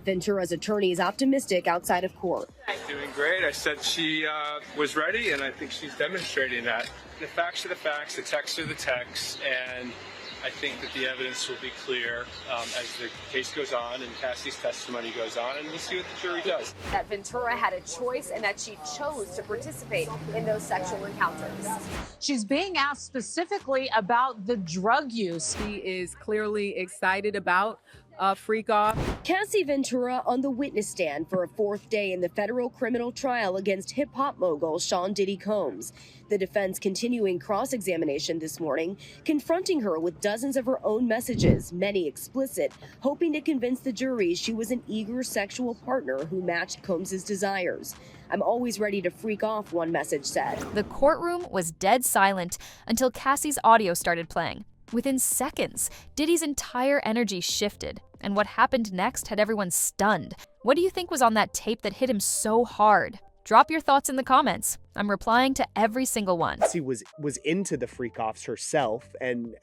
Ventura's attorney is optimistic outside of court. Doing great. I said she was ready, and I think she's demonstrating that. The facts are the facts, the texts are the texts, and I think that the evidence will be clear as the case goes on and Cassie's testimony goes on, and we'll see what the jury does. That Ventura had a choice and that she chose to participate in those sexual encounters. She's being asked specifically about the drug use. She is clearly excited about freak off. Cassie Ventura on the witness stand for a fourth day in the federal criminal trial against hip-hop mogul Sean Diddy Combs. The defense continuing cross-examination this morning, confronting her with dozens of her own messages, many explicit, hoping to convince the jury she was an eager sexual partner who matched Combs' desires. "I'm always ready to freak off," one message said. The courtroom was dead silent until Cassie's audio started playing. Within seconds, Diddy's entire energy shifted, and what happened next had everyone stunned. What do you think was on that tape that hit him so hard? Drop your thoughts in the comments. I'm replying to every single one. She was into the freak-offs herself and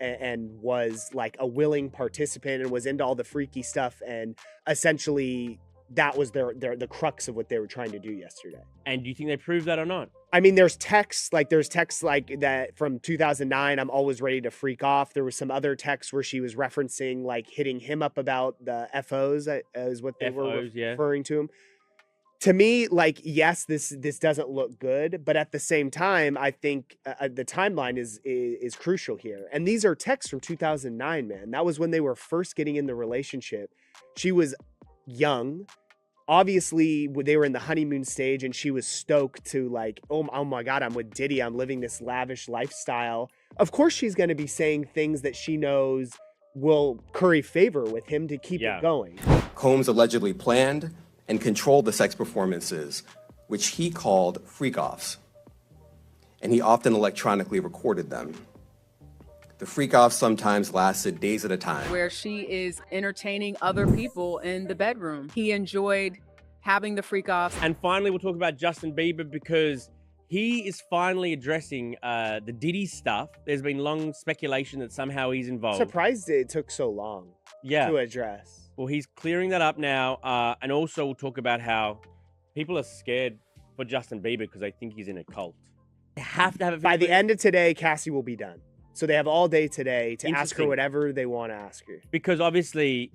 was like a willing participant and was into all the freaky stuff, and essentially that was the crux of what they were trying to do yesterday. And do you think they proved that or not? I mean, there's texts like that from 2009, "I'm always ready to freak off." There was some other texts where she was referencing like hitting him up about the FOs, is what they were referring to him. To me, like, yes, this doesn't look good, but at the same time, I think the timeline is crucial here. And these are texts from 2009, man. That was when they were first getting in the relationship. She was young. Obviously, they were in the honeymoon stage, and she was stoked to like, oh my God, I'm with Diddy. I'm living this lavish lifestyle. Of course, she's going to be saying things that she knows will curry favor with him to keep it going. Combs allegedly planned and controlled the sex performances, which he called freak-offs, and he often electronically recorded them. The freak-offs sometimes lasted days at a time. Where she is entertaining other people in the bedroom. He enjoyed having the freak-offs. And finally, we'll talk about Justin Bieber because he is finally addressing the Diddy stuff. There's been long speculation that somehow he's involved. Surprised it took so long to address. Well, he's clearing that up now. And also we'll talk about how people are scared for Justin Bieber because they think he's in a cult. They have to have it. By the end of today, Cassie will be done. So they have all day today to ask her whatever they want to ask her. Because obviously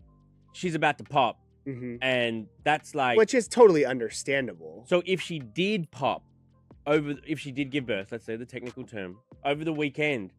she's about to pop. And that's like... Which is totally understandable. So if she did pop, if she did give birth, let's say the technical term, over the weekend,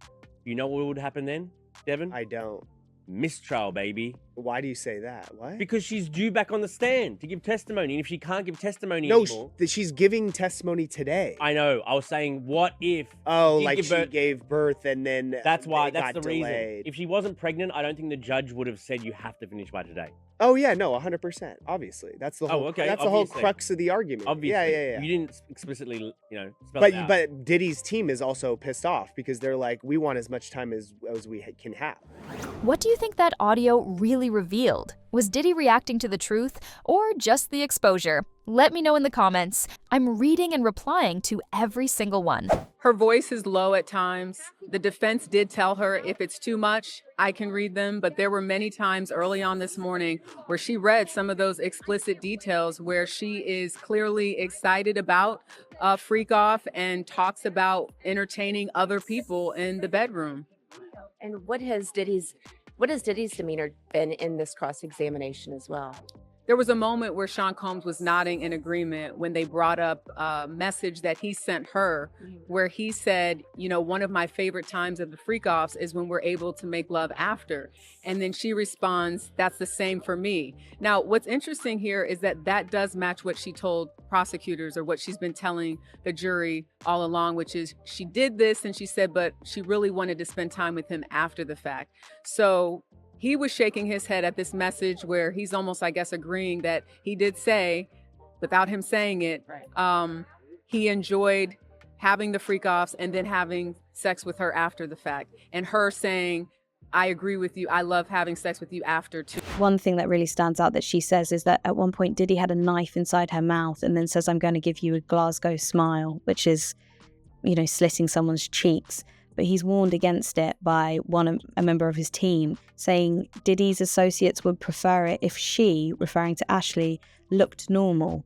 you know what would happen then, Devin? I don't. Mistrial, baby. Why do you say that? What? Because she's due back on the stand to give testimony. And if she can't give testimony anymore... No, she's giving testimony today. I know. I was saying, what if... Oh, like she gave birth and then that's why. That's the delayed. reason. If she wasn't pregnant, I don't think the judge would have said you have to finish by today. Oh, yeah. No, 100%. Obviously. That's the whole, that's the whole crux of the argument. Obviously. Yeah. You didn't explicitly, spell it out. But Diddy's team is also pissed off because they're like, we want as much time as we can have. What do you think that audio really revealed? Was Diddy reacting to the truth or just the exposure? Let me know in the comments. I'm reading and replying to every single one. Her voice is low at times. The defense did tell her if it's too much, I can read them. But there were many times early on this morning where she read some of those explicit details where she is clearly excited about freak off and talks about entertaining other people in the bedroom. And what has Diddy's demeanor been in this cross-examination as well? There was a moment where Sean Combs was nodding in agreement when they brought up a message that he sent her where he said, one of my favorite times of the freak-offs is when we're able to make love after. And then she responds, that's the same for me. Now, what's interesting here is that does match what she told prosecutors or what she's been telling the jury all along, which is she did this and she said, but she really wanted to spend time with him after the fact. So he was shaking his head at this message where he's almost, I guess, agreeing that he did say, without him saying it, he enjoyed having the freak-offs and then having sex with her after the fact. And her saying, I agree with you. I love having sex with you after too. One thing that really stands out that she says is that at one point Diddy had a knife inside her mouth and then says, I'm going to give you a Glasgow smile, which is, slitting someone's cheeks. but he's warned against it by a member of his team, saying Diddy's associates would prefer it if she, referring to Ashley, looked normal.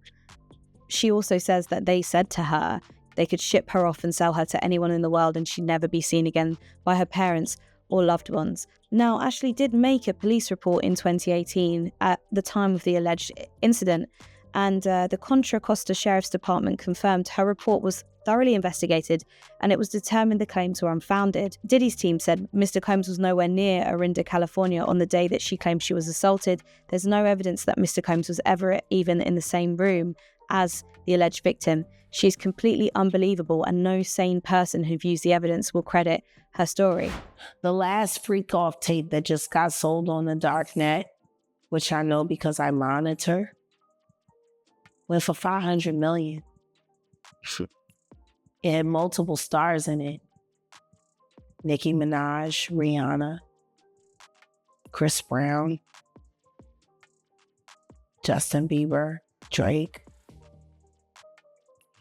She also says that they said to her they could ship her off and sell her to anyone in the world and she'd never be seen again by her parents or loved ones. Now, Ashley did make a police report in 2018 at the time of the alleged incident, and the Contra Costa Sheriff's Department confirmed her report was thoroughly investigated and it was determined the claims were unfounded. Diddy's team said Mr. Combs was nowhere near Orinda, California on the day that she claimed she was assaulted. There's no evidence that Mr. Combs was ever even in the same room as the alleged victim. She's completely unbelievable and no sane person who views the evidence will credit her story. The last freak off tape that just got sold on the dark net, which I know because I monitor, went for $500 million. It had multiple stars in it. Nicki Minaj, Rihanna, Chris Brown, Justin Bieber, Drake.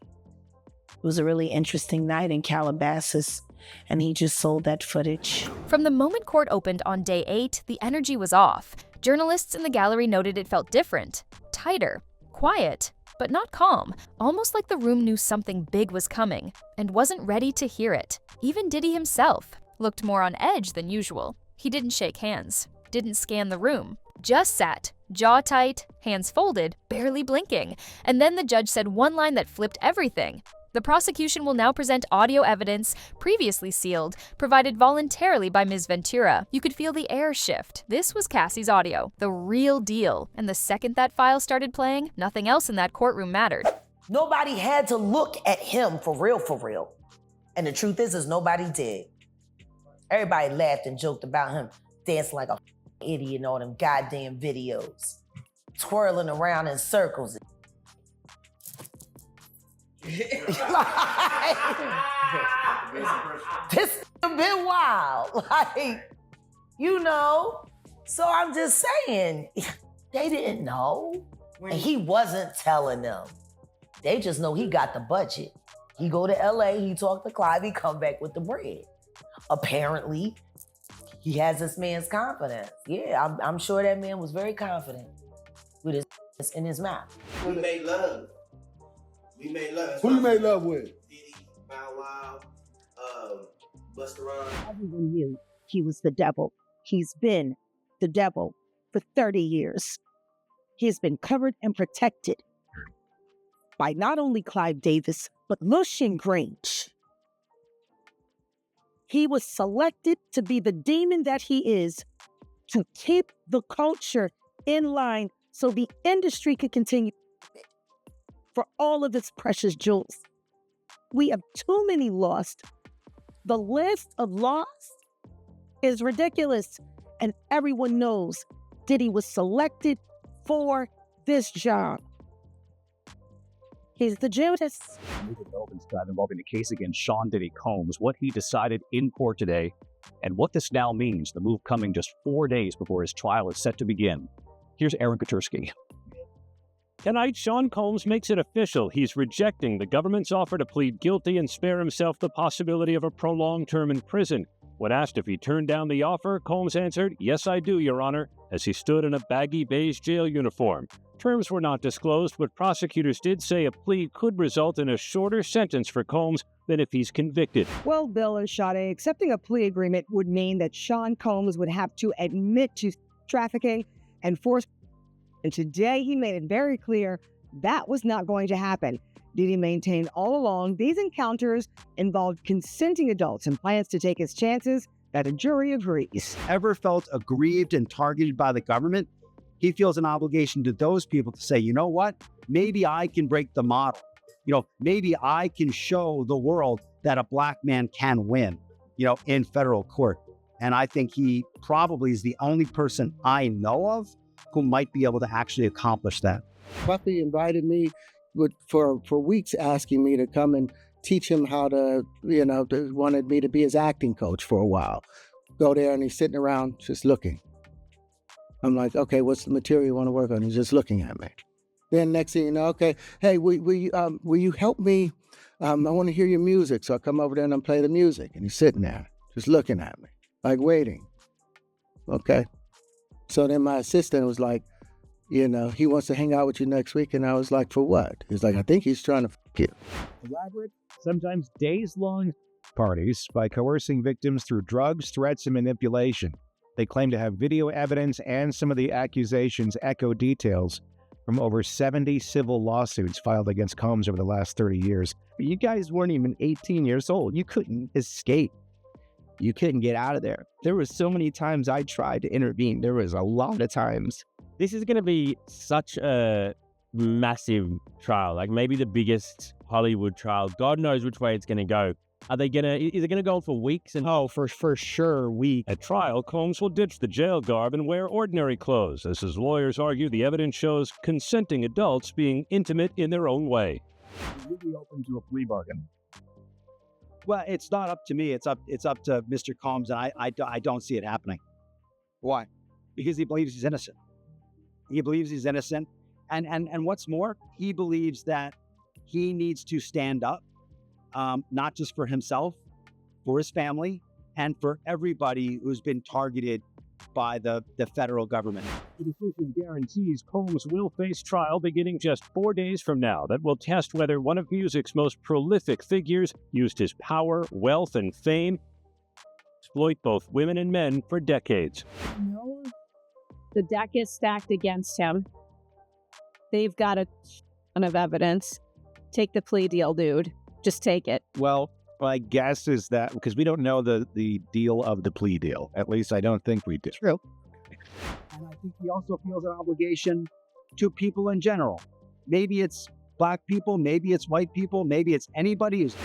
It was a really interesting night in Calabasas, and he just sold that footage. From the moment court opened on day 8, the energy was off. Journalists in the gallery noted it felt different, tighter, quiet, but not calm, almost like the room knew something big was coming and wasn't ready to hear it. Even Diddy himself looked more on edge than usual. He didn't shake hands, didn't scan the room, just sat, jaw tight, hands folded, barely blinking. And then the judge said one line that flipped everything. The prosecution will now present audio evidence, previously sealed, provided voluntarily by Ms. Ventura. You could feel the air shift. This was Cassie's audio, the real deal. And the second that file started playing, nothing else in that courtroom mattered. Nobody had to look at him for real. And the truth is nobody did. Everybody laughed and joked about him dancing like a idiot in all them goddamn videos, twirling around in circles. This a bit wild, So I'm just saying, they didn't know, and he wasn't telling them. They just know he got the budget. He go to LA, he talk to Clive, he come back with the bread. Apparently, he has this man's confidence. Yeah, I'm sure that man was very confident with his in his mouth. We made love. Who you made love with? Diddy, Bow Wow, Busta Rhymes. Everyone knew he was the devil. He's been the devil for 30 years. He has been covered and protected by not only Clive Davis, but Lucian Grange. He was selected to be the demon that he is, to keep the culture in line so the industry could continue for all of its precious jewels. We have too many lost. The list of lost is ridiculous, and everyone knows Diddy was selected for this job. He's the Judas. New developments involving the case against Sean Diddy Combs, what he decided in court today, and what this now means, the move coming just 4 days before his trial is set to begin. Here's Aaron Katursky. Tonight, Sean Combs makes it official. He's rejecting the government's offer to plead guilty and spare himself the possibility of a prolonged term in prison. When asked if he turned down the offer, Combs answered, "Yes, I do, Your Honor," as he stood in a baggy beige jail uniform. Terms were not disclosed, but prosecutors did say a plea could result in a shorter sentence for Combs than if he's convicted. Well, Bill and Sade, accepting a plea agreement would mean that Sean Combs would have to admit to trafficking and force. And today he made it very clear that was not going to happen. Diddy maintained all along these encounters involved consenting adults and plans to take his chances that a jury agrees. Ever felt aggrieved and targeted by the government? He feels an obligation to those people to say, you know what? Maybe I can break the model. Maybe I can show the world that a black man can win, in federal court. And I think he probably is the only person I know of who might be able to actually accomplish that. Puffy invited me for weeks, asking me to come and teach him how to, wanted me to be his acting coach for a while. Go there and he's sitting around just looking. I'm like, okay, what's the material you want to work on? He's just looking at me. Then next thing you know, okay, hey, will you help me? I want to hear your music. So I come over there and I play the music. And he's sitting there, just looking at me, like waiting. Okay. So then my assistant was like, you know, he wants to hang out with you next week. And I was like, for what? He's like, I think he's trying to fuck you. Elaborate, sometimes days-long parties by coercing victims through drugs, threats, and manipulation. They claim to have video evidence, and some of the accusations echo details from over 70 civil lawsuits filed against Combs over the last 30 years. You guys weren't even 18 years old. You couldn't escape. You couldn't get out of there. There were so many times I tried to intervene. There was a lot of times. This is going to be such a massive trial, like maybe the biggest Hollywood trial. God knows which way it's going to go. Is it going to go on for weeks? Oh, for sure, weeks. At trial, Combs will ditch the jail garb and wear ordinary clothes. As his lawyers argue, the evidence shows consenting adults being intimate in their own way. Will you be open to a plea bargain? Well, it's not up to me. It's up to Mr. Combs, and I don't see it happening. Why? Because he believes he's innocent. He believes he's innocent, and what's more, he believes that he needs to stand up, not just for himself, for his family, and for everybody who's been targeted by the federal government. The decision guarantees Combs will face trial beginning just 4 days from now that will test whether one of music's most prolific figures used his power, wealth, and fame to exploit both women and men for decades. No, the deck is stacked against him. They've got a ton of evidence. Take the plea deal, dude. Just take it. Well, my guess is that, because we don't know the deal of the plea deal. At least I don't think we do. True. And I think he also feels an obligation to people in general. Maybe it's black people, maybe it's white people, maybe it's anybody who's...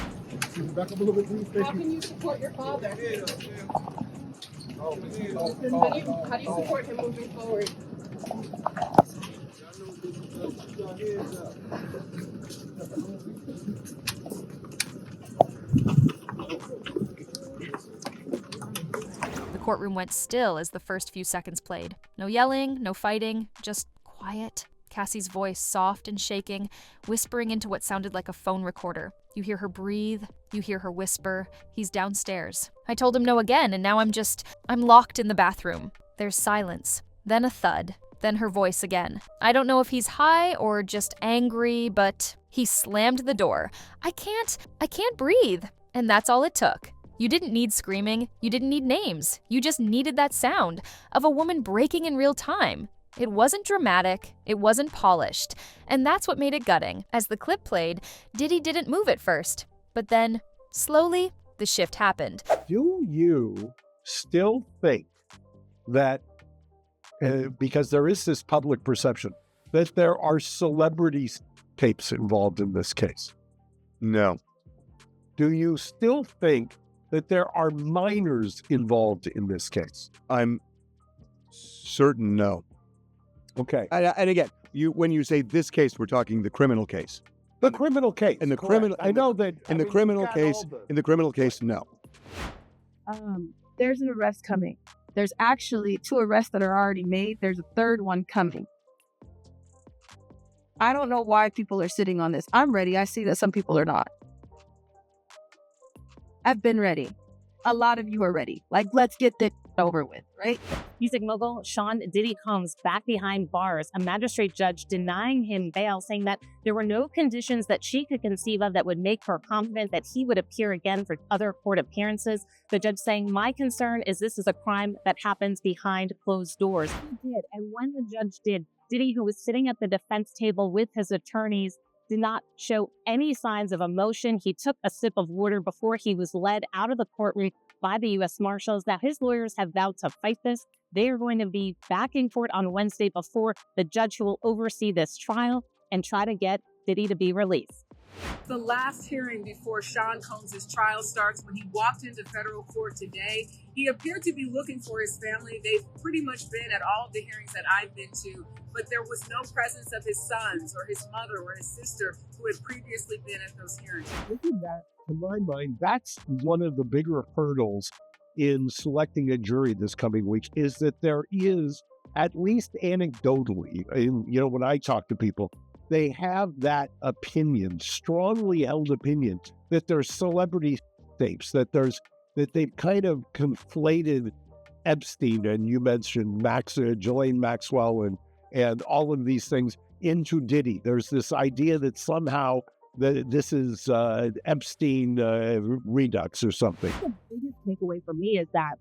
Back up a little bit, please. How can you support your father? How do you support him moving forward? The courtroom went still as the first few seconds played. No yelling, no fighting, just quiet. Cassie's voice soft and shaking, whispering into what sounded like a phone recorder. You hear her breathe, you hear her whisper. He's downstairs. I told him no again, and now I'm locked in the bathroom. There's silence, then a thud, then her voice again. I don't know if he's high or just angry, but he slammed the door. I can't breathe. And that's all it took. You didn't need screaming, you didn't need names. You just needed that sound of a woman breaking in real time. It wasn't dramatic, it wasn't polished, and that's what made it gutting. As the clip played, Diddy didn't move at first, but then, slowly, the shift happened. Do you still think that, because there is this public perception, that there are celebrity tapes involved in this case? No. Do you still think that there are minors involved in this case? I'm certain no. Okay. And again, when you say this case, we're talking the criminal case. The criminal case. In the criminal, I know that in the criminal case, no. There's an arrest coming. There's actually 2 arrests that are already made. There's a 3rd one coming. I don't know why people are sitting on this. I'm ready. I see that some people are not. I've been ready. A lot of you are ready. Like, let's get this over with, right? Music mogul Sean Diddy Combs back behind bars. A magistrate judge denying him bail, saying that there were no conditions that she could conceive of that would make her confident that he would appear again for other court appearances. The judge saying, my concern is this is a crime that happens behind closed doors. He did. And when the judge did, Diddy, who was sitting at the defense table with his attorneys, did not show any signs of emotion. He took a sip of water before he was led out of the courtroom by the U.S. Marshals. Now, his lawyers have vowed to fight this. They are going to be back in court on Wednesday before the judge who will oversee this trial and try to get Diddy to be released. The last hearing before Sean Combs' trial starts, when he walked into federal court today, he appeared to be looking for his family. They've pretty much been at all of the hearings that I've been to, but there was no presence of his sons or his mother or his sister who had previously been at those hearings. Isn't that, to my mind, that's one of the bigger hurdles in selecting a jury this coming week, is that there is, at least anecdotally, when I talk to people, they have that opinion, strongly held opinion, that there's celebrity tapes, that they've kind of conflated Epstein, and you mentioned Ghislaine Maxwell and all of these things into Diddy. There's this idea that somehow that this is Epstein redux or something. The biggest takeaway for me is that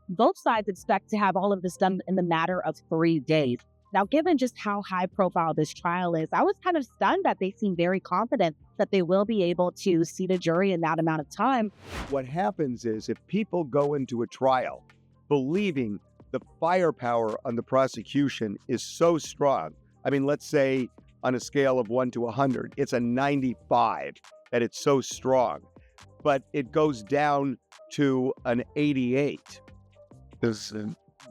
both sides expect to have all of this done in the matter of 3 days. Now, given just how high profile this trial is, I was kind of stunned that they seem very confident that they will be able to seat a jury in that amount of time. What happens is if people go into a trial believing the firepower on the prosecution is so strong, I mean, let's say on a scale of 1 to 100, it's a 95 that it's so strong, but it goes down to an 88.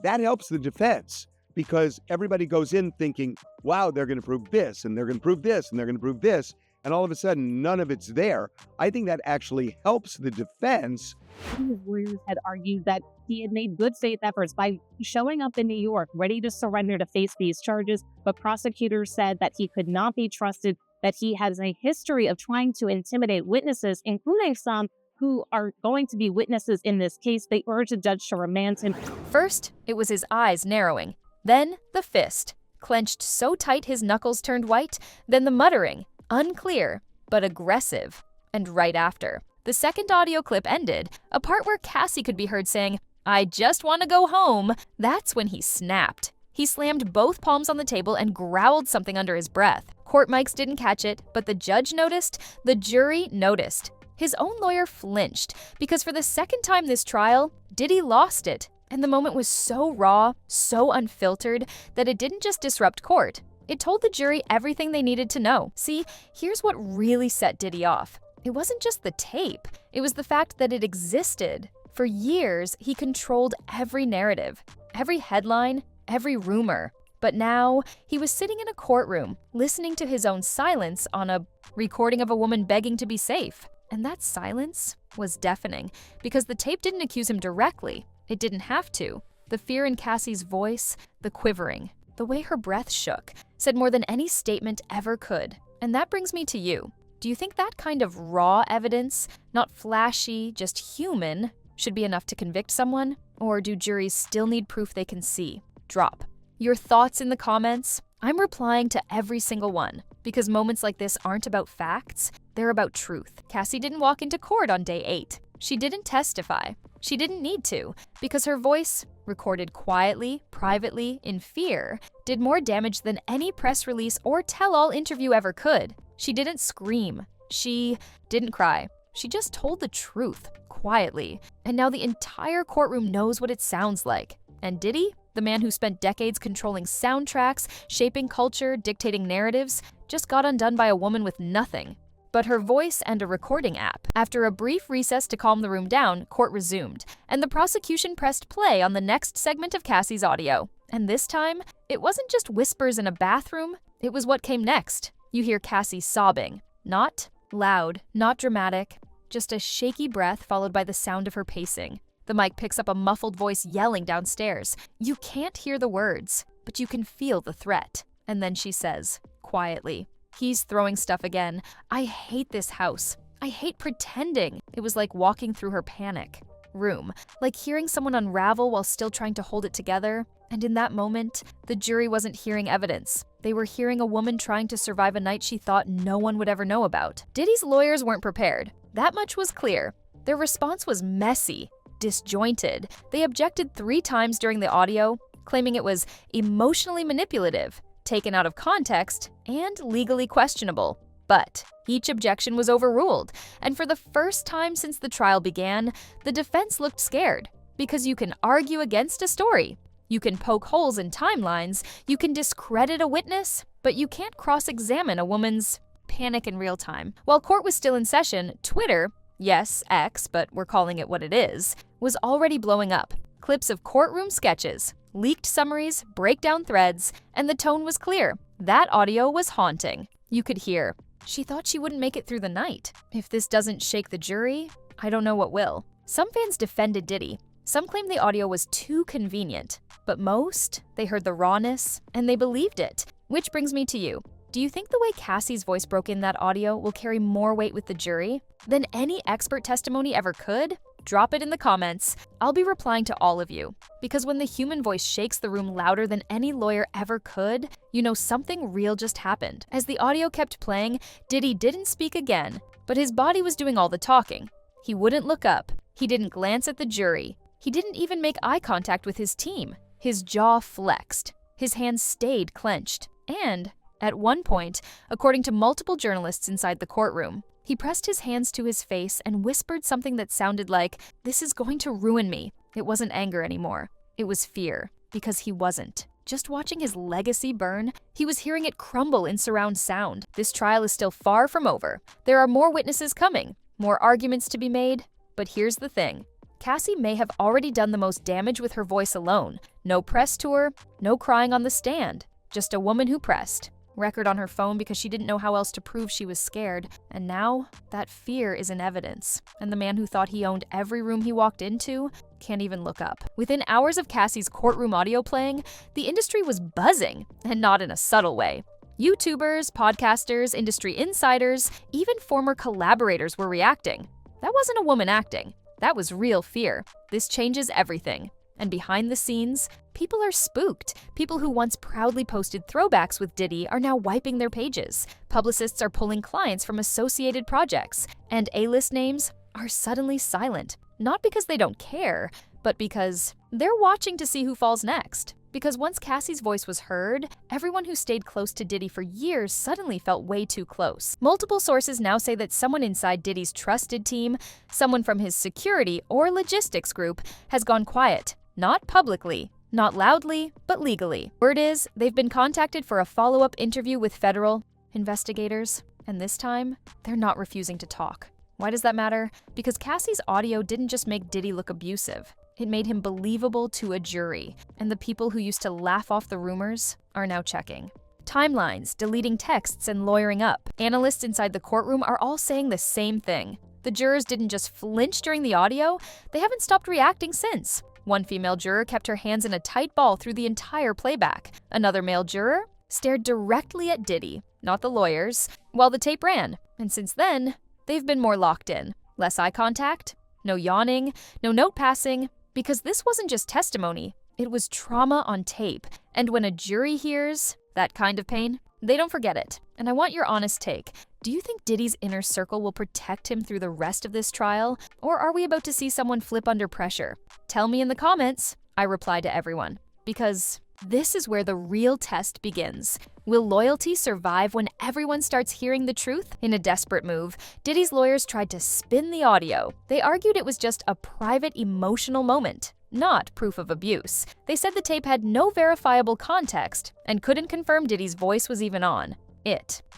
That helps the defense, because everybody goes in thinking, wow, they're going to prove this, and they're going to prove this, and they're going to prove this, and all of a sudden, none of it's there. I think that actually helps the defense. His lawyers had argued that he had made good faith efforts by showing up in New York, ready to surrender to face these charges, but prosecutors said that he could not be trusted, that he has a history of trying to intimidate witnesses, including some who are going to be witnesses in this case. They urged the judge to remand him. First, it was his eyes narrowing. Then the fist, clenched so tight his knuckles turned white. Then the muttering, unclear, but aggressive. And right after, the second audio clip ended, a part where Cassie could be heard saying, "I just want to go home." That's when he snapped. He slammed both palms on the table and growled something under his breath. Court mics didn't catch it, but the judge noticed, the jury noticed. His own lawyer flinched, because for the second time this trial, Diddy lost it. And the moment was so raw, so unfiltered, that it didn't just disrupt court. It told the jury everything they needed to know. See, here's what really set Diddy off. It wasn't just the tape. It was the fact that it existed. For years, he controlled every narrative, every headline, every rumor. But now, he was sitting in a courtroom, listening to his own silence on a recording of a woman begging to be safe. And that silence was deafening, because the tape didn't accuse him directly. It didn't have to. The fear in Cassie's voice, the quivering, the way her breath shook, said more than any statement ever could. And that brings me to you. Do you think that kind of raw evidence, not flashy, just human, should be enough to convict someone? Or do juries still need proof they can see? Drop your thoughts in the comments. I'm replying to every single one, because moments like this aren't about facts, they're about truth. Cassie didn't walk into court on day 8. She didn't testify. She didn't need to, because her voice, recorded quietly, privately, in fear, did more damage than any press release or tell-all interview ever could. She didn't scream. She didn't cry. She just told the truth, quietly. And now the entire courtroom knows what it sounds like. And Diddy, the man who spent decades controlling soundtracks, shaping culture, dictating narratives, just got undone by a woman with nothing but her voice and a recording app. After a brief recess to calm the room down, court resumed, and the prosecution pressed play on the next segment of Cassie's audio. And this time, it wasn't just whispers in a bathroom, it was what came next. You hear Cassie sobbing. Not loud, not dramatic, just a shaky breath followed by the sound of her pacing. The mic picks up a muffled voice yelling downstairs. You can't hear the words, but you can feel the threat. And then she says, quietly, "He's throwing stuff again. I hate this house. I hate pretending." It was like walking through her panic room, like hearing someone unravel while still trying to hold it together. And in that moment, the jury wasn't hearing evidence. They were hearing a woman trying to survive a night she thought no one would ever know about. Diddy's lawyers weren't prepared. That much was clear. Their response was messy, disjointed. They objected 3 times during the audio, claiming it was emotionally manipulative, taken out of context, and legally questionable. But each objection was overruled, and for the first time since the trial began, the defense looked scared. Because you can argue against a story, you can poke holes in timelines, you can discredit a witness, but you can't cross-examine a woman's panic in real time. While court was still in session, Twitter, yes, X, but we're calling it what it is, was already blowing up. Clips of courtroom sketches, leaked summaries, breakdown threads, and the tone was clear. That audio was haunting. You could hear, "She thought she wouldn't make it through the night. If this doesn't shake the jury, I don't know what will." Some fans defended Diddy. Some claimed the audio was too convenient. But most, they heard the rawness, and they believed it. Which brings me to you. Do you think the way Cassie's voice broke in that audio will carry more weight with the jury than any expert testimony ever could? Drop it in the comments. I'll be replying to all of you. Because when the human voice shakes the room louder than any lawyer ever could, you know something real just happened. As the audio kept playing, Diddy didn't speak again, but his body was doing all the talking. He wouldn't look up. He didn't glance at the jury. He didn't even make eye contact with his team. His jaw flexed. His hands stayed clenched. And at one point, according to multiple journalists inside the courtroom, he pressed his hands to his face and whispered something that sounded like, "This is going to ruin me." It wasn't anger anymore. It was fear, because he wasn't. Just watching his legacy burn, he was hearing it crumble in surround sound. This trial is still far from over. There are more witnesses coming, more arguments to be made. But here's the thing. Cassie may have already done the most damage with her voice alone. No press tour, no crying on the stand. Just a woman who pressed. Record on her phone because she didn't know how else to prove she was scared. And now, that fear is in evidence. And the man who thought he owned every room he walked into can't even look up. Within hours of Cassie's courtroom audio playing, the industry was buzzing, and not in a subtle way. YouTubers, podcasters, industry insiders, even former collaborators were reacting. That wasn't a woman acting. That was real fear. This changes everything. And behind the scenes, people are spooked. People who once proudly posted throwbacks with Diddy are now wiping their pages. Publicists are pulling clients from associated projects. And A-list names are suddenly silent. Not because they don't care, but because they're watching to see who falls next. Because once Cassie's voice was heard, everyone who stayed close to Diddy for years suddenly felt way too close. Multiple sources now say that someone inside Diddy's trusted team, someone from his security or logistics group, has gone quiet. Not publicly, not loudly, but legally. Word is, they've been contacted for a follow-up interview with federal investigators, and this time, they're not refusing to talk. Why does that matter? Because Cassie's audio didn't just make Diddy look abusive. It made him believable to a jury, and the people who used to laugh off the rumors are now checking. Timelines, deleting texts, and lawyering up. Analysts inside the courtroom are all saying the same thing. The jurors didn't just flinch during the audio, they haven't stopped reacting since. One female juror kept her hands in a tight ball through the entire playback. Another male juror stared directly at Diddy, not the lawyers, while the tape ran. And since then, they've been more locked in. Less eye contact, no yawning, no note passing, because this wasn't just testimony, it was trauma on tape. And when a jury hears that kind of pain, they don't forget it. And I want your honest take. Do you think Diddy's inner circle will protect him through the rest of this trial? Or are we about to see someone flip under pressure? Tell me in the comments. I reply to everyone. Because this is where the real test begins. Will loyalty survive when everyone starts hearing the truth? In a desperate move, Diddy's lawyers tried to spin the audio. They argued it was just a private, emotional moment, not proof of abuse. They said the tape had no verifiable context and couldn't confirm Diddy's voice was even on.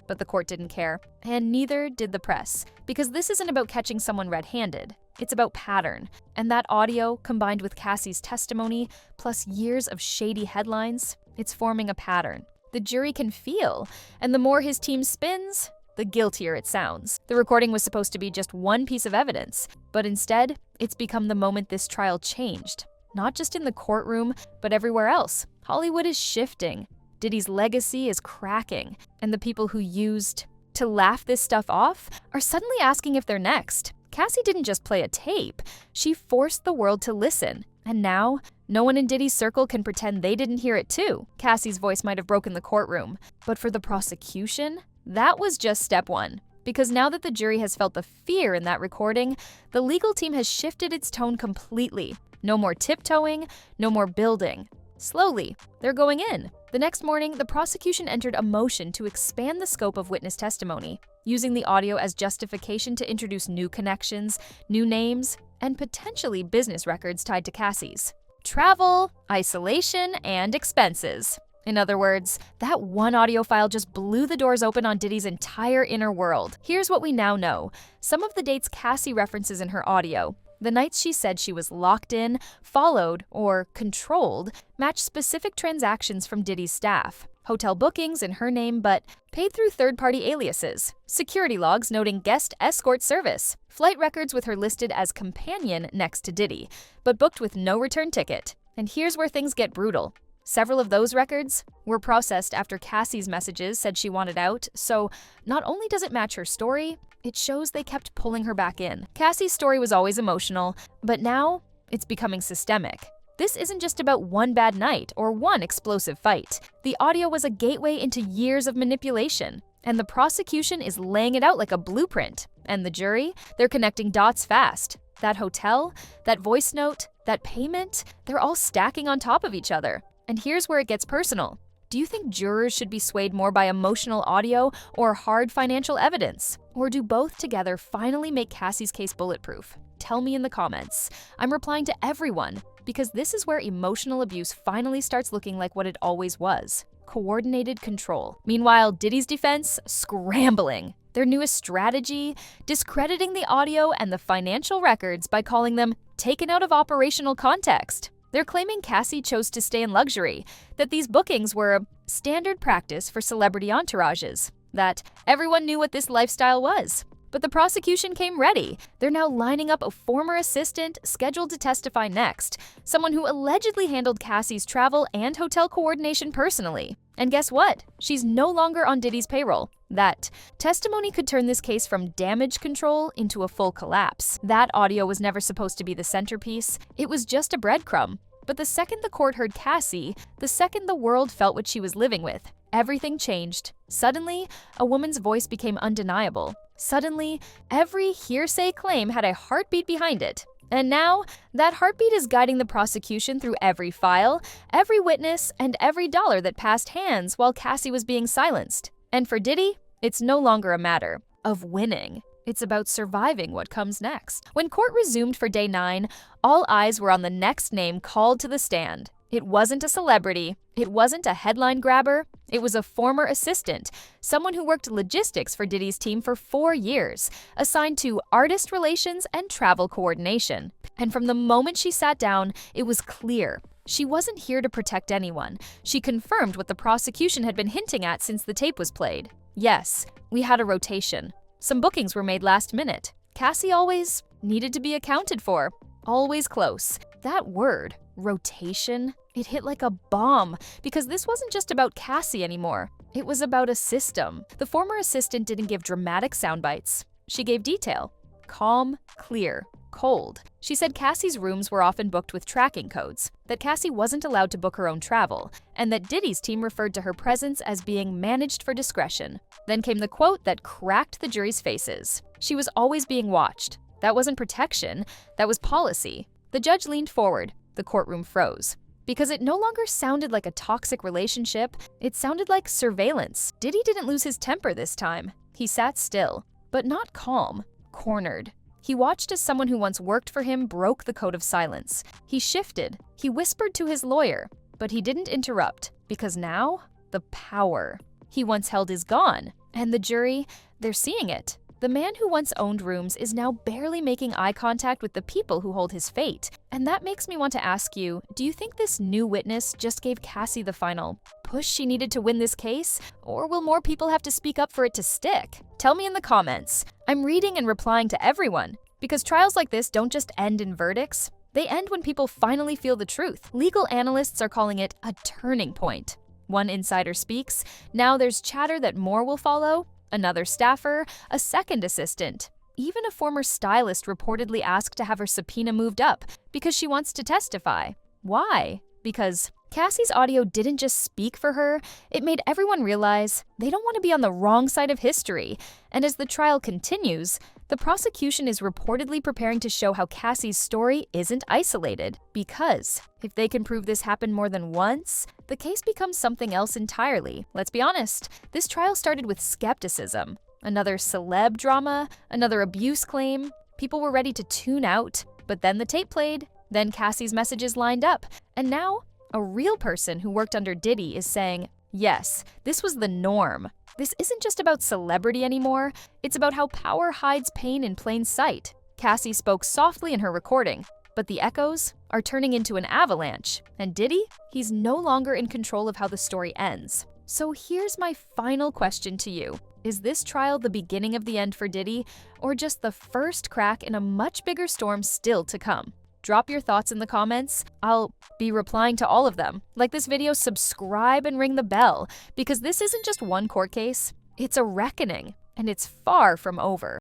But the court didn't care, and neither did the press, because this isn't about catching someone red-handed. It's about pattern, and that audio, combined with Cassie's testimony, plus years of shady headlines, it's forming a pattern. The jury can feel, and the more his team spins, the guiltier it sounds. The recording was supposed to be just one piece of evidence, but instead, it's become the moment this trial changed. Not just in the courtroom, but everywhere else. Hollywood is shifting. Diddy's legacy is cracking, and the people who used to laugh this stuff off are suddenly asking if they're next. Cassie didn't just play a tape, she forced the world to listen. And now, no one in Diddy's circle can pretend they didn't hear it too. Cassie's voice might have broken the courtroom, but for the prosecution, that was just step one. Because now that the jury has felt the fear in that recording, the legal team has shifted its tone completely. No more tiptoeing, no more building. Slowly, they're going in. The next morning, the prosecution entered a motion to expand the scope of witness testimony, using the audio as justification to introduce new connections, new names, and potentially business records tied to Cassie's. Travel, isolation, and expenses. In other words, that one audio file just blew the doors open on Diddy's entire inner world. Here's what we now know. Some of the dates Cassie references in her audio, the nights she said she was locked in, followed, or controlled, match specific transactions from Diddy's staff. Hotel bookings in her name, but paid through third-party aliases. Security logs noting guest escort service. Flight records with her listed as companion next to Diddy, but booked with no return ticket. And here's where things get brutal. Several of those records were processed after Cassie's messages said she wanted out, so not only does it match her story, it shows they kept pulling her back in. Cassie's story was always emotional, but now it's becoming systemic. This isn't just about one bad night or one explosive fight. The audio was a gateway into years of manipulation, and the prosecution is laying it out like a blueprint. And the jury, they're connecting dots fast. That hotel, that voice note, that payment, they're all stacking on top of each other. And here's where it gets personal. Do you think jurors should be swayed more by emotional audio or hard financial evidence? Or do both together finally make Cassie's case bulletproof? Tell me in the comments. I'm replying to everyone because this is where emotional abuse finally starts looking like what it always was: coordinated control. Meanwhile, Diddy's defense, scrambling. Their newest strategy, discrediting the audio and the financial records by calling them taken out of operational context. They're claiming Cassie chose to stay in luxury, that these bookings were standard practice for celebrity entourages, that everyone knew what this lifestyle was. But the prosecution came ready. They're now lining up a former assistant scheduled to testify next, someone who allegedly handled Cassie's travel and hotel coordination personally. And guess what? She's no longer on Diddy's payroll. That testimony could turn this case from damage control into a full collapse. That audio was never supposed to be the centerpiece. It was just a breadcrumb. But the second the court heard Cassie, the second the world felt what she was living with, everything changed. Suddenly, a woman's voice became undeniable. Suddenly, every hearsay claim had a heartbeat behind it. And now, that heartbeat is guiding the prosecution through every file, every witness, and every dollar that passed hands while Cassie was being silenced. And for Diddy, it's no longer a matter of winning. It's about surviving what comes next. When court resumed for day 9, all eyes were on the next name called to the stand. It wasn't a celebrity. It wasn't a headline grabber. It was a former assistant, someone who worked logistics for Diddy's team for 4 years, assigned to artist relations and travel coordination. And from the moment she sat down, it was clear. She wasn't here to protect anyone. She confirmed what the prosecution had been hinting at since the tape was played. Yes, we had a rotation. Some bookings were made last minute. Cassie always needed to be accounted for. Always close. That word, rotation, it hit like a bomb because this wasn't just about Cassie anymore. It was about a system. The former assistant didn't give dramatic sound bites. She gave detail. Calm, clear, cold. She said Cassie's rooms were often booked with tracking codes, that Cassie wasn't allowed to book her own travel, and that Diddy's team referred to her presence as being managed for discretion. Then came the quote that cracked the jury's faces. She was always being watched. That wasn't protection, that was policy. The judge leaned forward. The courtroom froze. Because it no longer sounded like a toxic relationship, it sounded like surveillance. Diddy didn't lose his temper this time. He sat still, but not calm, cornered. He watched as someone who once worked for him broke the code of silence. He shifted. He whispered to his lawyer, but he didn't interrupt, because now, the power he once held is gone. And the jury, they're seeing it. The man who once owned rooms is now barely making eye contact with the people who hold his fate. And that makes me want to ask you, do you think this new witness just gave Cassie the final push she needed to win this case? Or will more people have to speak up for it to stick? Tell me in the comments. I'm reading and replying to everyone, because trials like this don't just end in verdicts. They end when people finally feel the truth. Legal analysts are calling it a turning point. One insider speaks. Now there's chatter that more will follow. Another staffer, a second assistant. Even a former stylist reportedly asked to have her subpoena moved up because she wants to testify. Why? Because Cassie's audio didn't just speak for her, it made everyone realize they don't want to be on the wrong side of history. And as the trial continues, the prosecution is reportedly preparing to show how Cassie's story isn't isolated. Because if they can prove this happened more than once, the case becomes something else entirely. Let's be honest, this trial started with skepticism. Another celeb drama, another abuse claim. People were ready to tune out, but then the tape played, then Cassie's messages lined up, and now a real person who worked under Diddy is saying, yes, this was the norm. This isn't just about celebrity anymore, it's about how power hides pain in plain sight. Cassie spoke softly in her recording, but the echoes are turning into an avalanche. And Diddy, he's no longer in control of how the story ends. So here's my final question to you. Is this trial the beginning of the end for Diddy, or just the first crack in a much bigger storm still to come? Drop your thoughts in the comments. I'll be replying to all of them. Like this video, subscribe and ring the bell, because this isn't just one court case, it's a reckoning, and it's far from over.